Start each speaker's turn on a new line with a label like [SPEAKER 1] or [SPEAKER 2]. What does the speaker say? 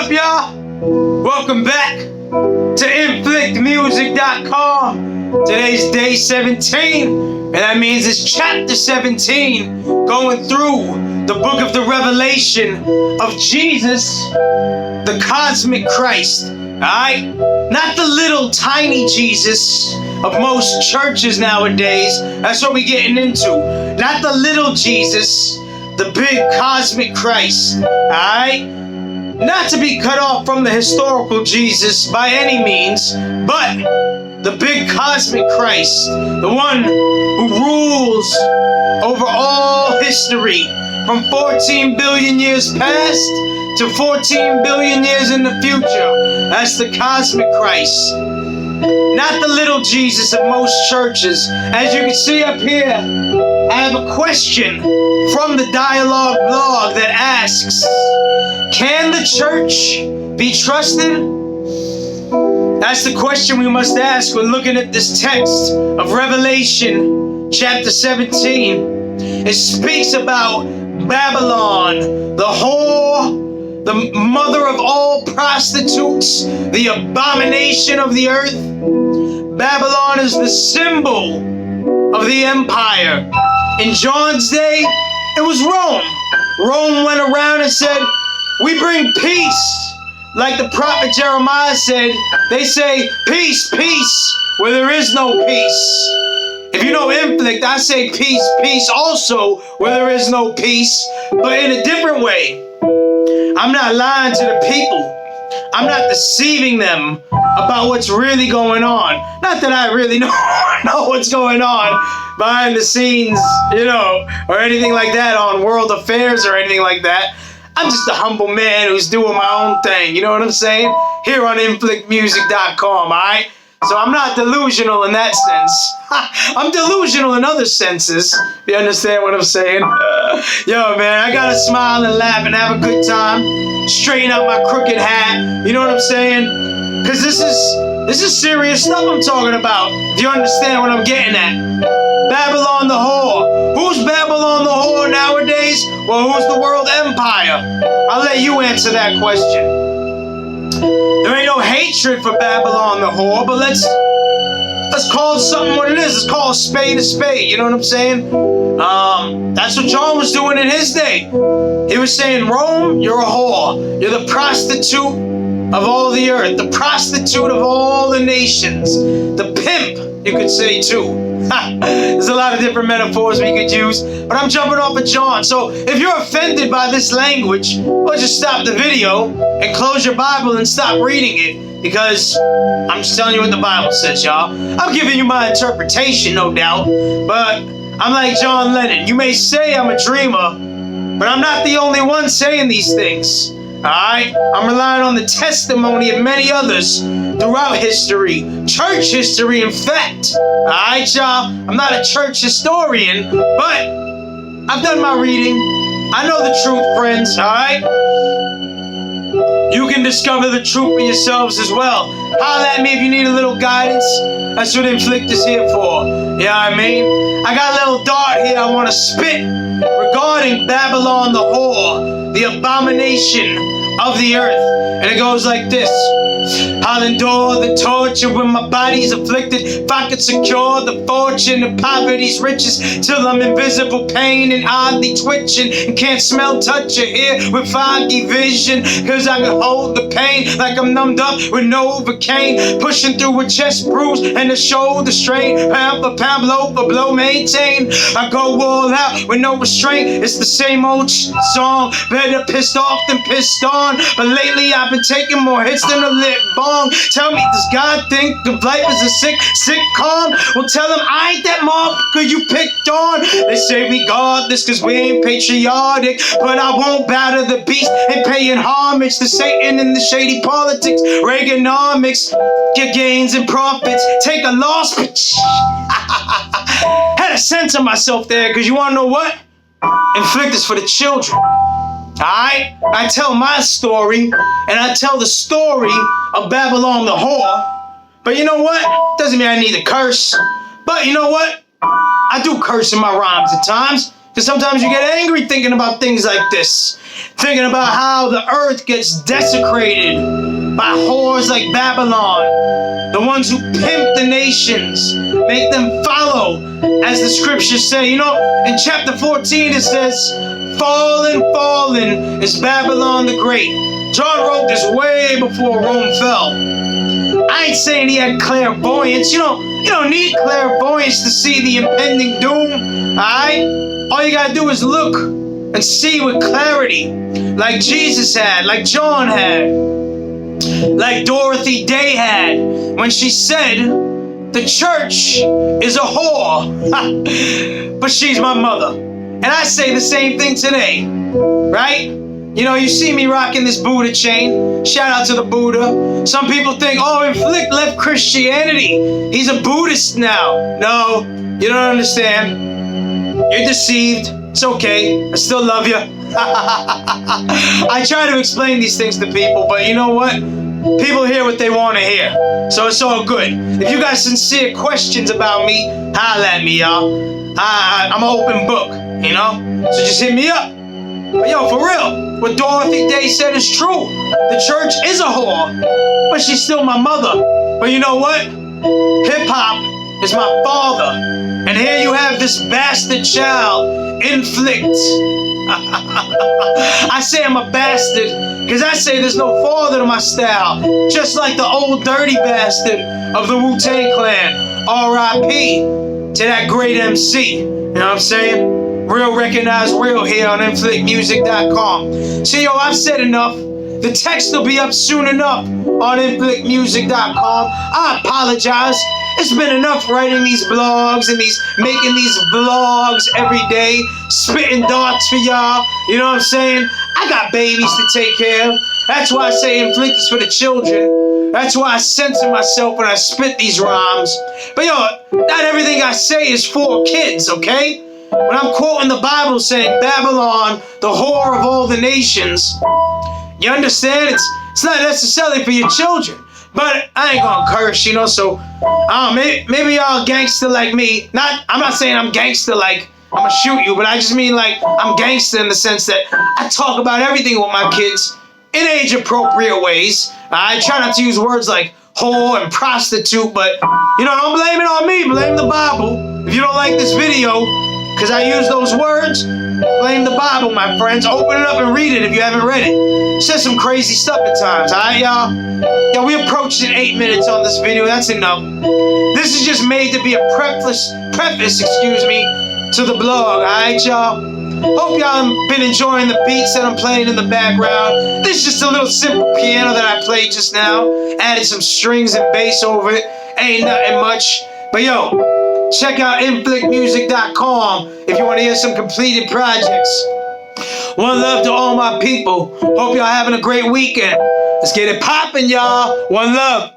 [SPEAKER 1] up, y'all? Welcome back to inflictmusic.com. Today's day 17, and that means it's chapter 17, going through the book of the Revelation of Jesus, the cosmic Christ. Alright? Not the little tiny Jesus of most churches nowadays. That's what we're getting into. Not the little Jesus, the big cosmic Christ. Alright? Not to be cut off from the historical Jesus by any means, but the big cosmic Christ, the one who rules over all history from 14 billion years past to 14 billion years in the future. That's the cosmic Christ. Not the little Jesus of most churches. As you can see up here, I have a question from the Dialogue blog that asks, can the church be trusted? That's the question we must ask when looking at this text of Revelation chapter 17. It speaks about Babylon, the whore, the mother of all prostitutes, the abomination of the earth. Babylon is the symbol of the empire. In John's day, it was Rome. Rome went around and said, we bring peace. Like the prophet Jeremiah said, they say, peace, peace, where there is no peace. If you know inflict, I say peace, peace also, where there is no peace, but in a different way. I'm not lying to the people. I'm not deceiving them about what's really going on. Not that I really know what's going on behind the scenes, or anything like that on world affairs or anything like that. I'm just a humble man who's doing my own thing, you know what I'm saying? Here on inflictmusic.com, alright? So I'm not delusional in that sense. I'm delusional in other senses. You understand what I'm saying? Yo, man, I gotta smile and laugh and have a good time. Straighten out my crooked hat. You know what I'm saying? Because this is serious stuff I'm talking about. Do you understand what I'm getting at? Babylon the whore. Who's Babylon the whore nowadays? Well, who's the world empire? I'll let you answer that question. There ain't no hatred for Babylon the whore, but let's call it something what it is. Let's call a spade, you know what I'm saying? That's what John was doing in his day. He was saying, Rome, you're a whore. You're the prostitute of all the earth, the prostitute of all the nations, the pimp, you could say too. There's a lot of different metaphors we could use, but I'm jumping off of John. So if you're offended by this language, well, just stop the video and close your Bible and stop reading it, because I'm just telling you what the Bible says, y'all. I'm giving you my interpretation, no doubt, but I'm like John Lennon. You may say I'm a dreamer, but I'm not the only one saying these things. Alright? I'm relying on the testimony of many others throughout history. Church history, in fact. Alright, y'all? I'm not a church historian, but I've done my reading. I know the truth, friends. Alright? You can discover the truth for yourselves as well. Holler at me if you need a little guidance. That's what Inflict is here for. You know what I mean? I got a little dart here I want to spit regarding Babylon the whore, the abomination of the earth. And it goes like this. I'll endure the torture when my body's afflicted. If I could secure the fortune of poverty's riches, till I'm invisible pain and oddly twitching, and can't smell, touch, or hear with foggy vision. Cause I can hold the pain like I'm numbed up with Novocaine, pushing through a chest bruise and a shoulder strain. Pound for pound, blow for blow, maintain. I go all out with no restraint. It's the same old song. Better pissed off than pissed on. But lately I've been taking more hits than a lit bong. Tell me, does God think of life as a sitcom? Well, tell him I ain't that motherfucker you picked on. They say we godless cause we ain't patriotic, but I won't bow to the beast and paying homage to Satan and the shady politics. Reaganomics, get gains and profits, take a loss, bitch. Had a sense of myself there, cause you wanna know what? Inflict is for the children. Alright? I tell my story, and I tell the story of Babylon the whore. But you know what? Doesn't mean I need to curse. But you know what? I do curse in my rhymes at times. Because sometimes you get angry thinking about things like this. Thinking about how the earth gets desecrated by whores like Babylon. The ones who pimp the nations, make them follow, as the scriptures say. You know, in chapter 14 it says, fallen, fallen is Babylon the Great. John wrote this way before Rome fell. I ain't saying he had clairvoyance. You don't need clairvoyance to see the impending doom, alright? All you gotta do is look and see with clarity, like Jesus had, like John had, like Dorothy Day had, when she said, the church is a whore, but she's my mother. And I say the same thing today, right? You know, you see me rocking this Buddha chain. Shout out to the Buddha. Some people think, oh, Inflict left Christianity. He's a Buddhist now. No, you don't understand. You're deceived. It's okay. I still love you. I try to explain these things to people, but you know what? People hear what they want to hear. So it's all good. If you got sincere questions about me, holla at me, y'all. I'm an open book, you know? So just hit me up. But yo, for real, what Dorothy Day said is true. The church is a whore, but she's still my mother. But you know what? Hip-hop is my father. And here you have this bastard child, Inflict. I say I'm a bastard because I say there's no father to my style. Just like the old dirty bastard of the Wu-Tang Clan. R.I.P. to that great MC. You know what I'm saying? Real recognize real here on inflictmusic.com. See, yo, I've said enough. The text will be up soon enough on inflictmusic.com. I apologize. It's been enough writing these blogs and making these vlogs every day, spitting darts for y'all. You know what I'm saying? I got babies to take care of. That's why I say Inflict is for the children. That's why I censor myself when I spit these rhymes. But yo, not everything I say is for kids, okay? When I'm quoting the Bible saying Babylon, the whore of all the nations, you understand? It's not necessarily for your children. But I ain't gonna curse, you know, so maybe y'all gangster like me. I'm not saying I'm gangster like I'm gonna shoot you, but I just mean like I'm gangster in the sense that I talk about everything with my kids in age-appropriate ways. I try not to use words like whore and prostitute, but, you know, don't blame it on me. Blame the Bible. If you don't like this video, because I use those words, blame the Bible, my friends. Open it up and read it if you haven't read it. It says some crazy stuff at times, alright, y'all? Yeah, we approached 8 minutes on this video. That's enough. This is just made to be a preface, to the blog, alright, y'all? Hope y'all been enjoying the beats that I'm playing in the background. This is just a little simple piano that I played just now. Added some strings and bass over it. Ain't nothing much. But yo, check out inflictmusic.com if you want to hear some completed projects. One love to all my people. Hope y'all having a great weekend. Let's get it poppin', y'all. One love.